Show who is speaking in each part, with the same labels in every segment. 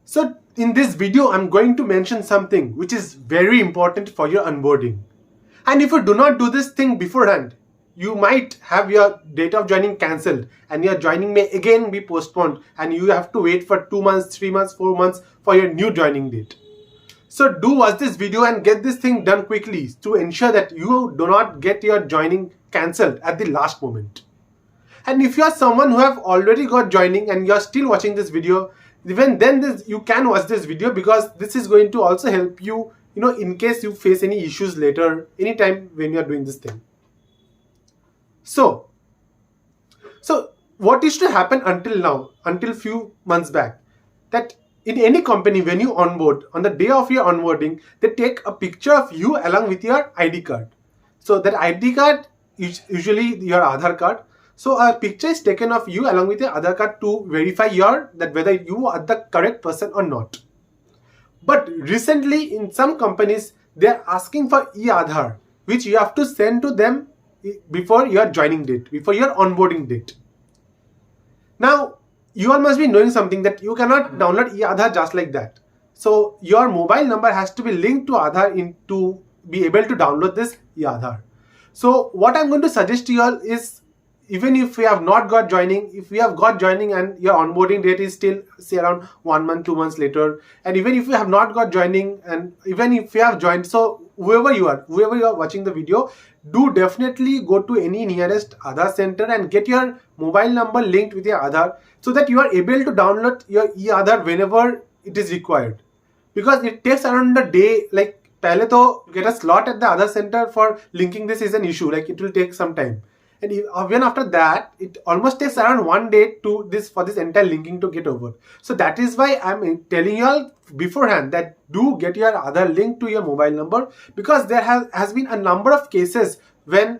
Speaker 1: So in this video, I'm going to mention something which is very important for your onboarding. And if you do not do this thing beforehand, you might have your date of joining cancelled and your joining may again be postponed and you have to wait for 2 months, 3 months, 4 months for your new joining date. So do watch this video and get this thing done quickly to ensure that you do not get your joining cancelled at the last moment. And if you are someone who have already got joining and you are still watching this video, even then you can watch this video, because this is going to also help you, in case you face any issues later, anytime when you are doing this thing. So what used to happen until now, until few months back, that in any company, when you onboard, on the day of your onboarding, they take a picture of you along with your ID card. So that ID card is usually your Aadhaar card. So a picture is taken of you along with your Aadhaar card to verify that whether you are the correct person or not. But recently in some companies, they are asking for e-Aadhaar, which you have to send to them before your joining date, before your onboarding date. Now, you all must be knowing something, that you cannot download e-Aadhaar just like that. So your mobile number has to be linked to Aadhaar to be able to download this e-Aadhaar. So what I'm going to suggest to you all is, even if we have not got joining, if we have got joining and your onboarding date is still say around 1 month, 2 months later, and even if you have not got joining, and even if you have joined, so whoever you are watching the video, do definitely go to any nearest Aadhaar center and get your mobile number linked with your Aadhaar, so that you are able to download your e-Aadhaar whenever it is required. Because it takes around a day, like pehle to get a slot at the Aadhaar center for linking this is an issue, like it will take some time. And even after that, it almost takes around 1 day for this entire linking to get over. So that is why I'm telling you all beforehand that do get your Aadhaar linked to your mobile number, because there has been a number of cases when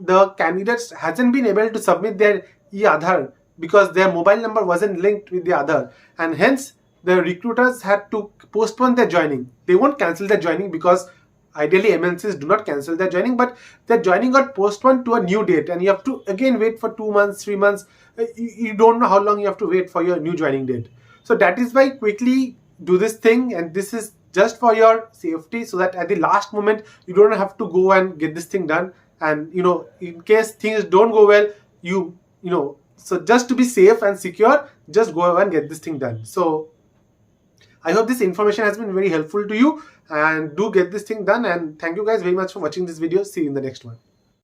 Speaker 1: the candidates hasn't been able to submit their e-Aadhaar because their mobile number wasn't linked with the Aadhaar, and hence the recruiters had to postpone their joining. They won't cancel their joining, because ideally MNCs do not cancel their joining, but their joining got postponed to a new date and you have to again wait for 2 months, 3 months. You don't know how long you have to wait for your new joining date. So that is why quickly do this thing, and this is just for your safety, so that at the last moment you don't have to go and get this thing done. And in case things don't go well, so just to be safe and secure, just go and get this thing done. So I hope this information has been very helpful to you, and do get this thing done. And thank you guys very much for watching this video. See you in the next one.